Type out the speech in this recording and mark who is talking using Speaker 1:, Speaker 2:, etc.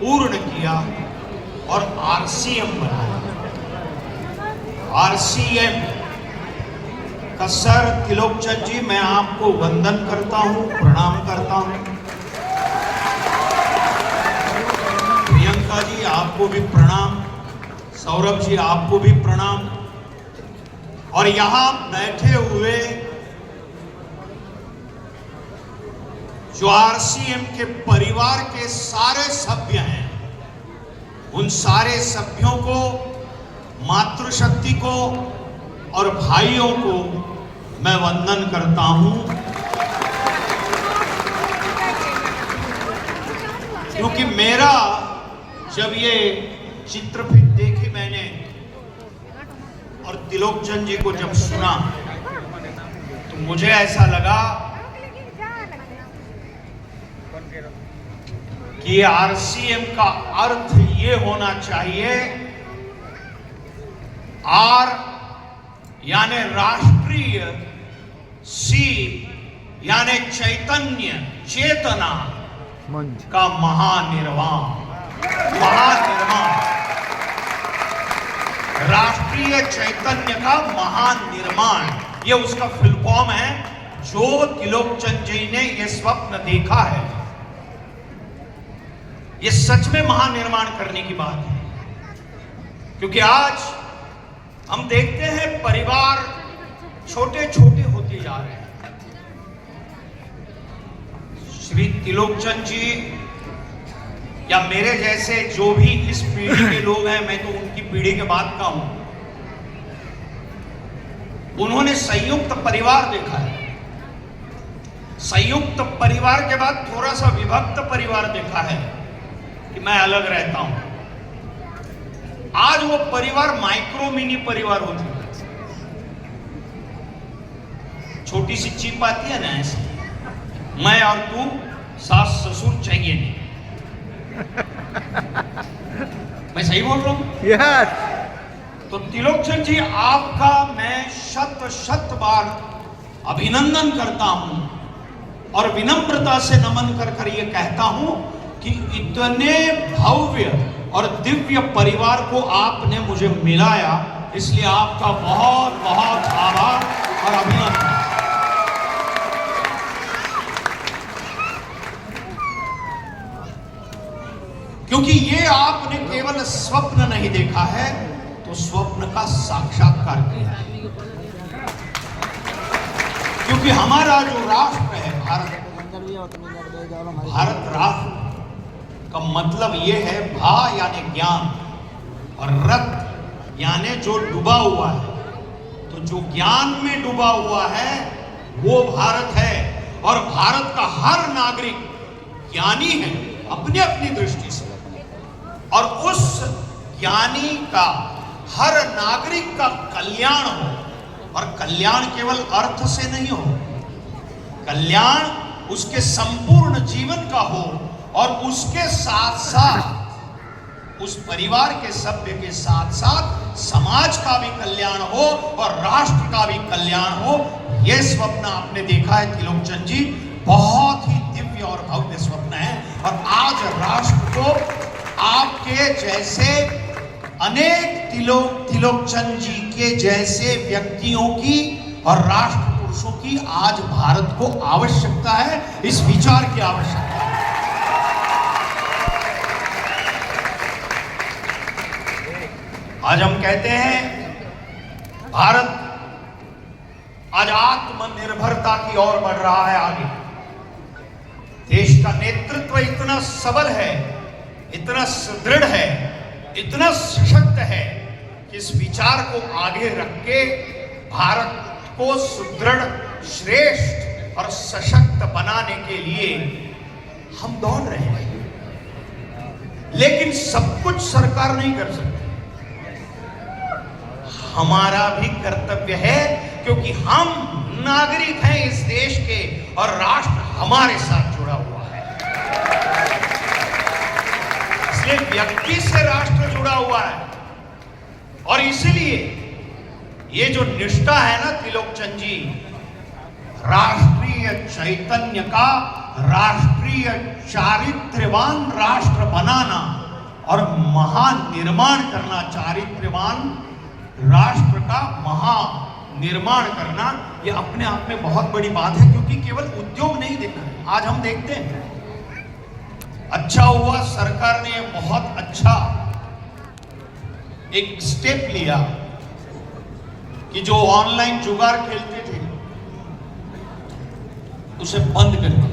Speaker 1: पूर्ण किया और आरसीएम बनाया। आरसीएम का सर त्रिलोकचंद जी, मैं आपको वंदन करता हूं, प्रणाम करता हूं। प्रियंका जी आपको भी प्रणाम, सौरभ जी आपको भी प्रणाम, और यहां बैठे हुए जो आरसीएम के परिवार के सारे सभ्य हैं, उन सारे सभ्यों को, मातृशक्ति को और भाइयों को मैं वंदन करता हूं, क्योंकि मेरा जब ये चित्रफित देखी मैंने और त्रिलोकचंद जी को जब सुना तो मुझे ऐसा लगा कि आरसीएम का अर्थ ये होना चाहिए, आर यानी राष्ट्रीय, सी यानी चैतन्य, चेतना का महानिर्वाण। महानिर्वाण, राष्ट्रीय चैतन्य का महानिर्माण, ये उसका फुल फॉर्म है जो त्रिलोकचंद जी ने ये स्वप्न देखा है। ये सच में महानिर्माण करने की बात है, क्योंकि आज हम देखते हैं परिवार छोटे छोटे होते जा रहे हैं। श्री त्रिलोकचंद जी या मेरे जैसे जो भी इस पीढ़ी के लोग हैं, मैं तो उनकी पीढ़ी के बाद का हूं, उन्होंने संयुक्त परिवार देखा है। संयुक्त परिवार के बाद थोड़ा सा विभक्त परिवार देखा है कि मैं अलग रहता हूं। आज वो परिवार माइक्रो मिनी परिवार हो चुका है। छोटी सी चिप आती है ना, ऐसे मैं और तू, सास ससुर चाहिए नहीं। मैं सही बोल रहा हूं?
Speaker 2: यस।
Speaker 1: तो त्रिलोकचंद जी आपका मैं शत शत बार अभिनंदन करता हूं और विनम्रता से नमन कर कर ये कहता हूं कि इतने भव्य और दिव्य परिवार को आपने मुझे मिलाया, इसलिए आपका बहुत बहुत आभार और अभिनंदन। क्योंकि ये आपने केवल स्वप्न नहीं देखा है, तो स्वप्न का साक्षात्कार किया है। क्योंकि हमारा जो राष्ट्र है भारत राष्ट्र का मतलब ये है, भा यानी ज्ञान और रत यानी जो डूबा हुआ है। तो जो ज्ञान में डूबा हुआ है वो भारत है, और भारत का हर नागरिक ज्ञानी है अपनी अपनी दृष्टि से, और उस ज्ञानी का, हर नागरिक का कल्याण हो, और कल्याण केवल अर्थ से नहीं हो, कल्याण उसके संपूर्ण जीवन का हो, और उसके साथ साथ उस परिवार के सभ्य के साथ साथ समाज का भी कल्याण हो और राष्ट्र का भी कल्याण हो। यह स्वप्न आपने देखा है त्रिलोकचंद जी, बहुत ही दिव्य और भव्य स्वप्न है। और आज राष्ट्र को आपके जैसे अनेक त्रिलोकचंद जी के जैसे व्यक्तियों की और राष्ट्र पुरुषों की आज भारत को आवश्यकता है, इस विचार की आवश्यकता है। आज हम कहते हैं भारत आज आत्मनिर्भरता की ओर बढ़ रहा है आगे। देश का नेतृत्व इतना सबल है, इतना सुदृढ़ है, इतना सशक्त है कि इस विचार को आगे रख के भारत को सुदृढ़, श्रेष्ठ और सशक्त बनाने के लिए हम दौड़ रहे हैं। लेकिन सब कुछ सरकार नहीं कर सकती, हमारा भी कर्तव्य है, क्योंकि हम नागरिक हैं इस देश के और राष्ट्र हमारे साथ जुड़ा हुआ है। इसलिए व्यक्ति से राष्ट्र जुड़ा हुआ है, और इसलिए ये जो निष्ठा है ना त्रिलोकचंद जी, राष्ट्रीय चैतन्य का, राष्ट्रीय राष्ट्रीय चारित्र्यवान राष्ट्र बनाना और महानिर्माण करना, चारित्र्यवान राष्ट्र का महानिर्माण करना, ये अपने आप में बहुत बड़ी बात है, क्योंकि केवल उद्योग नहीं देना है। आज हम देखते हैं, अच्छा हुआ सरकार ने बहुत अच्छा एक स्टेप लिया कि जो ऑनलाइन जुगाड़ खेलते थे उसे बंद कर दिया।